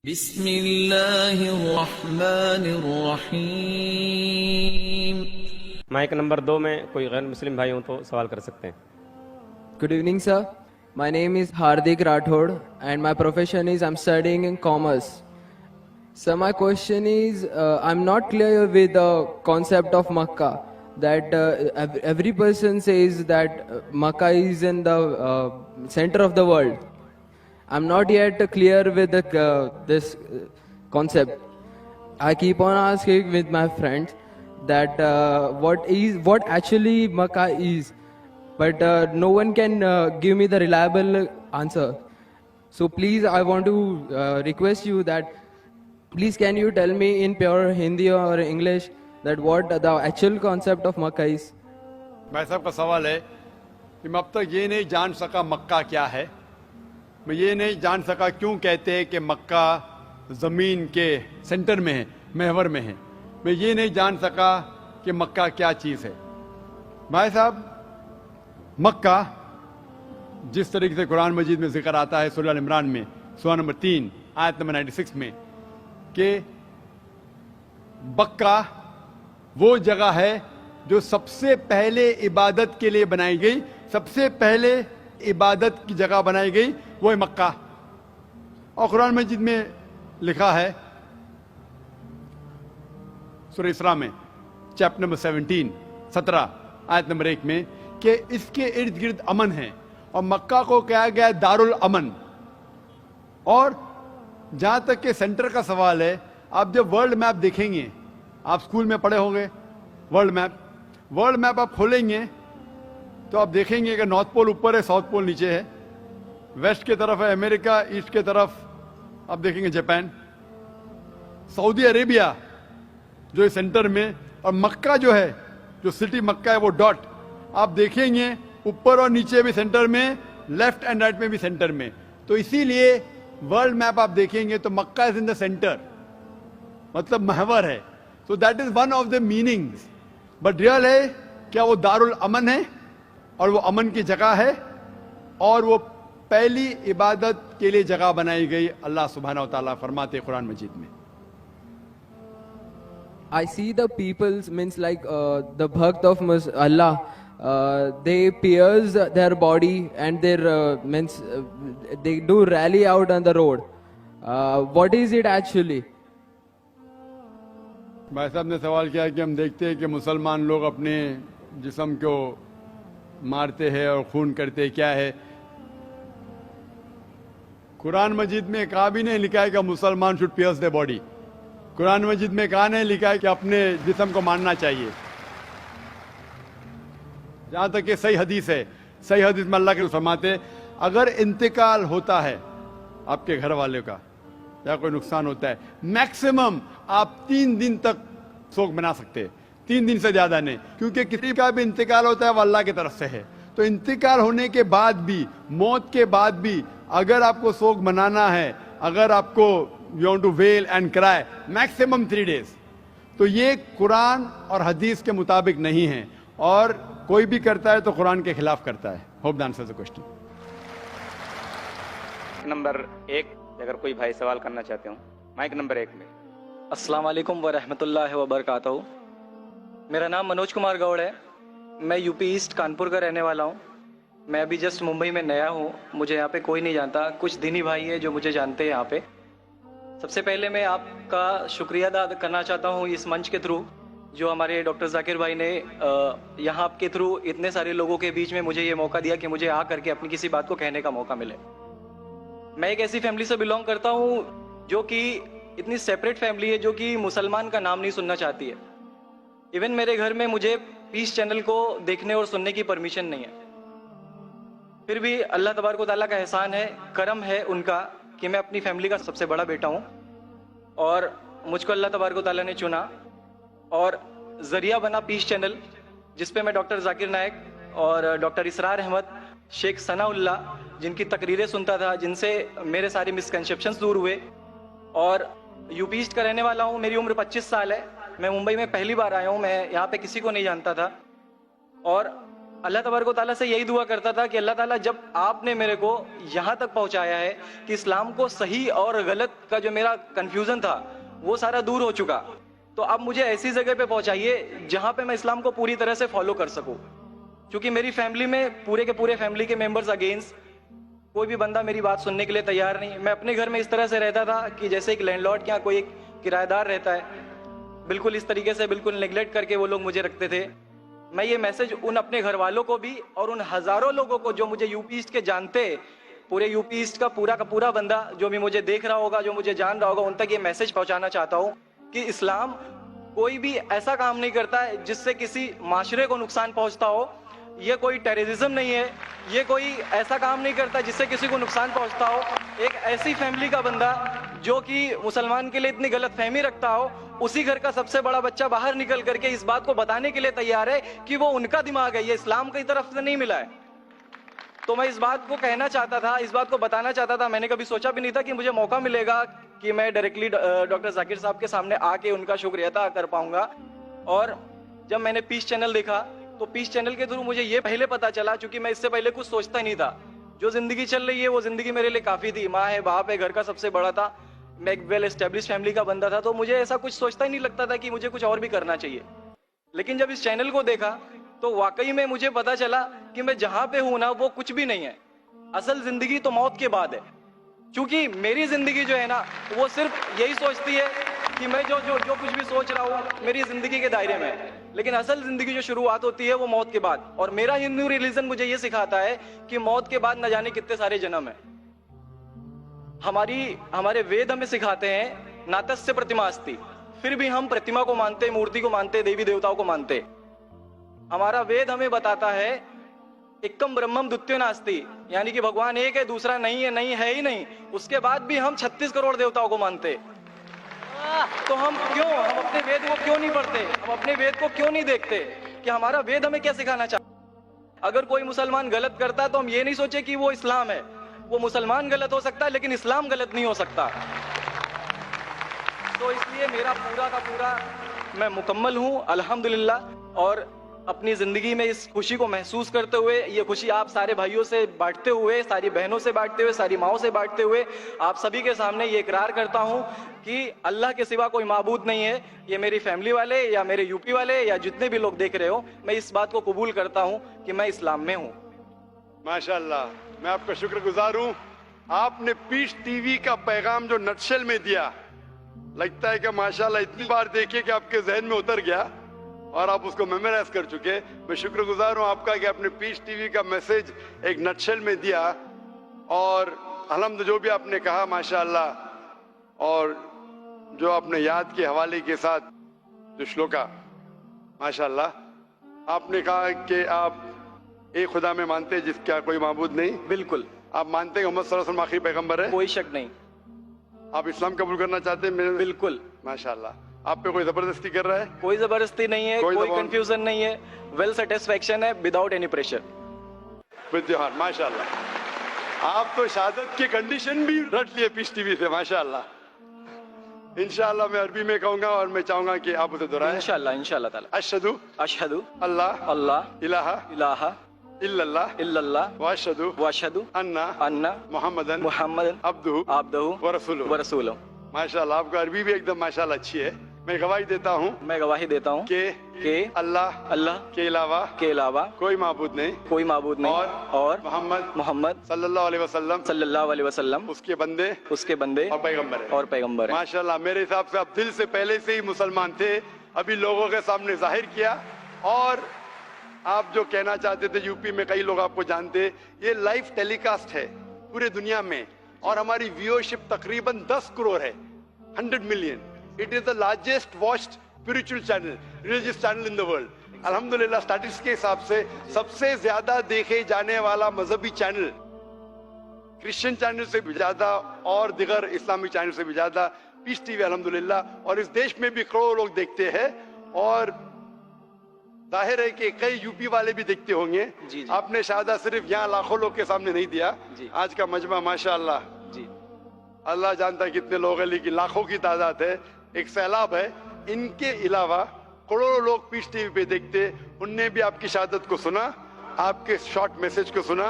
बिस्मिल्लाहिर्रहमानिर्रहीम। Mic number 2 में कोई गैर मुस्लिम भाई हो तो सवाल कर सकते हैं। Good evening, sir. My name is Hardik Rathod, and my profession is I'm studying in commerce. So my question is, I'm not clear with the concept of Makkah. That every person says that Makkah is in the center of the world. I'm not yet clear with this concept. I keep on asking with my friends that what actually Makkah is, but no one can give me the reliable answer. So please, I want to request you that please can you tell me in pure Hindi or English that what the actual concept of Makkah is? भाई साहब का सवाल है कि मैं अब तक ये नहीं जान सका मक्का क्या है। मैं ये नहीं जान सका क्यों कहते हैं कि मक्का ज़मीन के सेंटर में है, महवर में है। मैं ये नहीं जान सका कि मक्का क्या चीज़ है। भाई साहब, मक्का जिस तरीके से कुरान मजीद में जिक्र आता है सूरह अल इमरान में सूरा नंबर 3 आयत नंबर 96 में कि मक्का वो जगह है जो सबसे पहले इबादत के लिए बनाई गई, सबसे पहले इबादत की जगह बनाई गई वो है मक्का। और कुरान मजीद में लिखा है सूरह इसरा में चैप्टर नंबर 17 आयत नंबर 1 में कि इसके इर्द गिर्द अमन है और मक्का को कहा गया है दारुल अमन। और जहां तक के सेंटर का सवाल है, आप जब वर्ल्ड मैप देखेंगे, आप स्कूल में पढ़े होंगे वर्ल्ड मैप आप खोलेंगे तो आप देखेंगे कि नॉर्थ पोल ऊपर है, साउथ पोल नीचे है, वेस्ट की तरफ है अमेरिका, ईस्ट की तरफ आप देखेंगे जापान, सऊदी अरेबिया जो है सेंटर में, और मक्का जो है, जो सिटी मक्का है वो डॉट आप देखेंगे ऊपर और नीचे भी सेंटर में, लेफ्ट एंड राइट में भी सेंटर में। तो इसीलिए वर्ल्ड मैप आप देखेंगे तो मक्का इज इन द सेंटर, मतलब महवर है। So that is one of the meanings. But real है क्या वो दारुल अमन है और वो अमन की जगह है और वो पहली इबादत के लिए जगह बनाई गई। अल्लाह सुब्हानहू व तआला फरमाते हैं कुरान मजीद में, I see the people's means like the bhakt of Allah. They pierce their body and their means they do rally out on the road. What is it actually? भाई साहब ने सवाल किया कि हम देखते हैं कि मुसलमान लोग अपने जिस्म को मारते हैं और खून करते हैं, क्या है? कुरान मजीद में कहा भी नहीं लिखा है कि मुसलमान शुड पियर्स द बॉडी। कुरान मजीद में कहा नहीं लिखा है कि अपने जिस्म को मारना चाहिए। जहां तक कि सही हदीस है, सही हदीस में अल्लाह के फरमाते अगर इंतकाल होता है आपके घर वाले का या कोई नुकसान होता है, मैक्सिमम आप 3 दिन तक शोक मना सकते हैं, 3 दिन से ज्यादा नहीं, क्योंकि किसी का भी इंतकाल होता है वो अल्लाह की तरफ से है। तो इंतकाल होने के बाद भी, मौत के बाद भी अगर आपको शोक मनाना है, अगर आपको you want to wail and cry, maximum 3 days. तो ये कुरान और हदीस के मुताबिक नहीं है और कोई भी करता है तो कुरान के खिलाफ करता है। Hope the answer the question. Number 1 अगर कोई भाई सवाल करना चाहते हो, माइक नंबर 1 में। अस्सलाम वालेकुम वरहमतुल्लाहि वबरकातुहू। मेरा नाम मनोज कुमार गौड़ है। मैं यूपी ईस्ट कानपुर का रहने वाला हूँ। मैं अभी जस्ट मुंबई में नया हूँ, मुझे यहाँ पे कोई नहीं जानता, कुछ दिनी भाई है जो मुझे जानते हैं यहाँ पे। सबसे पहले मैं आपका शुक्रिया अदा करना चाहता हूँ इस मंच के थ्रू, जो हमारे डॉक्टर जाकिर भाई ने यहाँ के थ्रू इतने सारे लोगों के बीच में मुझे ये मौका दिया कि मुझे आ करके अपनी किसी बात को कहने का मौका मिले। मैं एक ऐसी फैमिली से बिलोंग करता हूँ जो कि इतनी सेपरेट फैमिली है, जो कि मुसलमान का नाम नहीं सुनना चाहती है। इवन मेरे घर में मुझे पीस चैनल को देखने और सुनने की परमिशन नहीं है। फिर भी अल्लाह तबारक व तआला का एहसान है, करम है उनका कि मैं अपनी फैमिली का सबसे बड़ा बेटा हूँ और मुझको अल्लाह तबारक व तआला ने चुना और जरिया बना पीस चैनल, जिसपे मैं डॉक्टर जाकिर नायक और डॉक्टर इसरार अहमद, शेख सनाउल्लाह, जिनकी तकरीरें सुनता था, जिनसे मेरे सारे मिसकंसेप्शंस दूर हुए। और यूपी ईस्ट का रहने वाला हूँ। मेरी उम्र 25 साल है। मैं मुंबई में पहली बार आया हूँ। मैं यहाँ पे किसी को नहीं जानता था और अल्लाह तबारक व तआला से यही दुआ करता था कि अल्लाह ताला जब आपने मेरे को यहाँ तक पहुँचाया है कि इस्लाम को सही और गलत का जो मेरा कन्फ्यूज़न था वो सारा दूर हो चुका, तो अब मुझे ऐसी जगह पे पहुँचाइए जहाँ पे मैं इस्लाम को पूरी तरह से फॉलो कर सकूँ। क्योंकि मेरी फैमिली में पूरे के पूरे फैमिली के मेंबर्स अगेंस्ट, कोई भी बंदा मेरी बात सुनने के लिए तैयार नहीं। मैं अपने घर में इस तरह से रहता था कि जैसे एक लैंडलॉर्ड के यहाँ कोई एक किराएदार रहता है, बिल्कुल इस तरीके से बिल्कुल नेग्लेक्ट करके वो लोग मुझे रखते थे। मैं ये मैसेज उन अपने घर वालों को भी और उन हजारों लोगों को जो मुझे यूपी ईस्ट के जानते, पूरे यूपी ईस्ट का पूरा बंदा जो भी मुझे देख रहा होगा, जो मुझे जान रहा होगा, उन तक ये मैसेज पहुंचाना चाहता हूँ कि इस्लाम कोई भी ऐसा काम नहीं करता है जिससे किसी माशरे को नुकसान पहुंचता हो। ये कोई टेररिज्म नहीं है, ये कोई ऐसा काम नहीं करता जिससे किसी को नुकसान पहुंचता हो। एक ऐसी फैमिली का बंदा जो कि मुसलमान के लिए इतनी गलत फहमी रखता हो, उसी घर का सबसे बड़ा बच्चा बाहर निकल करके इस बात को बताने के लिए तैयार है कि वो उनका दिमाग है, ये इस्लाम की तरफ से नहीं मिला है। तो मैं इस बात को कहना चाहता था, इस बात को बताना चाहता था। मैंने कभी सोचा भी नहीं था कि मुझे मौका मिलेगा कि मैं डायरेक्टली डॉक्टर जाकिर साहब के सामने आके उनका शुक्रिया अदा कर पाऊंगा। और जब मैंने पीस चैनल देखा तो पीस चैनल के थ्रू मुझे ये पहले पता चला, क्योंकि मैं इससे पहले कुछ सोचता ही नहीं था। जो जिंदगी चल रही है वो जिंदगी मेरे लिए काफी थी, माँ है, बाप है, घर का सबसे बड़ा था, मैं एक वेल एस्टेब्लिश फैमिली का बंदा था, तो मुझे ऐसा कुछ सोचता ही नहीं लगता था कि मुझे कुछ और भी करना चाहिए। लेकिन जब इस चैनल को देखा तो वाकई में मुझे पता चला कि मैं जहां पे हूं ना वो कुछ भी नहीं है। असल जिंदगी तो मौत के बाद है। क्योंकि मेरी जिंदगी जो है ना वो सिर्फ यही सोचती है कि मैं जो कुछ भी सोच रहा हूँ मेरी जिंदगी के दायरे में है। लेकिन असल जिंदगी जो शुरुआत होती है वो मौत के बाद। और मेरा हिंदू रिलीजन मुझे ये सिखाता है कि मौत के बाद न जाने कितने सारे जन्म है। हमारे वेद हमें सिखाते हैं नातस्य प्रतिमा अस्ति, फिर भी हम प्रतिमा को मानते, मूर्ति को मानते, देवी देवताओं को मानते। हमारा वेद हमें बताता है एकम ब्रह्मम द्वितीयो नास्ति, यानी कि भगवान एक है, दूसरा नहीं है ही नहीं। उसके बाद भी हम 36 करोड़ देवताओं को मानते। तो हम अपने वेद को क्यों नहीं पढ़ते, हम अपने वेद को क्यों नहीं देखते कि हमारा वेद हमें क्या सिखाना चाहता। अगर कोई मुसलमान गलत करता है तो हम ये नहीं सोचे कि वो इस्लाम है। वो मुसलमान गलत हो सकता है लेकिन इस्लाम गलत नहीं हो सकता। तो इसलिए मेरा पूरा का पूरा मैं मुकम्मल हूँ अल्हम्दुलिल्लाह। और अपनी जिंदगी में इस खुशी को महसूस करते हुए, ये खुशी आप सारे भाइयों से बांटते हुए, सारी बहनों से बांटते हुए, सारी माओं से बांटते हुए आप सभी के सामने ये इकरार करता हूँ कि अल्लाह के सिवा कोई माबूद नहीं है। ये मेरी फैमिली वाले या मेरे यूपी वाले या जितने भी लोग देख रहे हो, मैं इस बात को कबूल करता हूँ कि मैं इस्लाम में हूँ। माशाल्लाह, मैं आपका शुक्रगुजार हूँ। आपने पीस टीवी का पैगाम जो नटशेल में दिया, लगता है कि माशाल्लाह इतनी बार देखिए कि आपके जहन में उतर गया और आप उसको मेमोराइज कर चुके। मैं शुक्रगुजार हूँ आपका कि आपने पीस टीवी का मैसेज एक नटशेल में दिया। और अल्हम्दुलिल्लाह जो भी आपने कहा माशाल्लाह, और जो आपने याद के हवाले के साथ जो श्लोका, माशाल्लाह आपने कहा कि आप एक खुदा में मानते हैं जिसका कोई माबूद नहीं। बिल्कुल। आप मानते हैं मोहम्मद सल्लल्लाहु अलैहि वसल्लम आखिरी पैगंबर है? कोई शक नहीं। आप इस्लाम कबूल करना चाहते हैं? बिल्कुल। माशाल्लाह। आप पे कोई जबरदस्ती कर रहा है? कोई जबरदस्ती नहीं है, कोई कंफ्यूजन नहीं है, वेल सेटिस्फेक्शन है विदाउट एनी प्रेशर। माशाल्लाह, आप तो शहादत की कंडीशन भी रट लिए पीस टीवी से। माशाल्लाह। इंशाल्लाह मैं अरबी में कहूंगा और मैं चाहूंगा कि आप उसे दोहराएं। इंशाल्लाह ताला। अशहदु अल्लाह इलाहा इल्लल्लाह व अशहदु अन्ना मुहम्मदन अब्दुहु व रसूलुहु। माशाल्लाह, आपका अरबी भी एकदम माशाल्लाह अच्छी है। मैं गवाही देता हूँ कि अल्लाह के अलावा कोई माबूद नहीं और मोहम्मद सल्लल्लाहु अलैहि वसल्लम उसके बंदे और पैगंबर है। माशाल्लाह, मेरे हिसाब से आप दिल से पहले से ही मुसलमान थे, अभी लोगों के सामने जाहिर किया। और आप जो कहना चाहते थे, यूपी में कई लोग आपको जानते, ये लाइव टेलीकास्ट है पूरे दुनिया में और हमारी व्यूअरशिप तकरीबन 10 करोड़ है, 100 million. It is the largest watched spiritual channel, religious channel in the world. अल्हम्दुलिल्लाह, स्टैटिस्टिक्स के हिसाब से सबसे ज्यादा देखे जाने वाला मजहबी चैनल क्रिश्चियन चैनल से भी ज्यादा और दिगर इस्लामी चैनल से भी ज्यादा पीस टीवी अल्हम्दुलिल्लाह। और इस देश में भी करोड़ों लोग देखते हैं और जाहिर है कि कई यूपी वाले भी देखते होंगे। आपने शहादा सिर्फ यहाँ लाखों लोग के सामने नहीं दिया, आज का मजमा माशाअल्लाह अल्लाह जानता है कितने लोग हैं, लेकिन लाखों की तादाद है, एक सैलाब है। इनके अलावा करोड़ों लोग पीस टीवी पे देखते, उनने भी आपकी शहादत को सुना। आपके शॉर्ट मैसेज को सुना,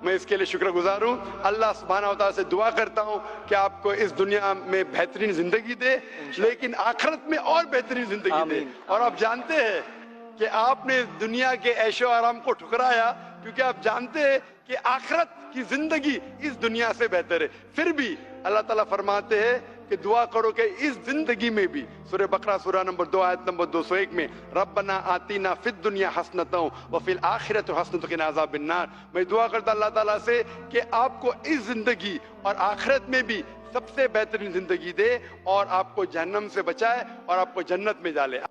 मैं इसके लिए शुक्रगुजार हूँ। अल्लाह सुब्हानहू व तआला से दुआ करता हूँ कि आपको इस दुनिया में बेहतरीन जिंदगी दे, लेकिन आखिरत में और बेहतरीन जिंदगी दे। और आप जानते हैं कि आपने दुनिया के ऐशो आराम को ठुकराया क्योंकि आप जानते हैं कि आखिरत की जिंदगी इस दुनिया से बेहतर है। फिर भी अल्लाह ताला फरमाते हैं कि दुआ करो कि इस जिंदगी में भी, सूरह बकरा सूरह नंबर 2 आयत नंबर 201 में, रब्बना आतीना फिद दुनिया हसनतों व फिल आखिरत हसनतों के नाज़ाबिन नार। मैं दुआ करता अल्लाह ताला से कि आपको इस जिंदगी और आखिरत में भी सबसे बेहतरीन जिंदगी दे और आपको जहन्नम से बचाए और आपको जन्नत में डाले।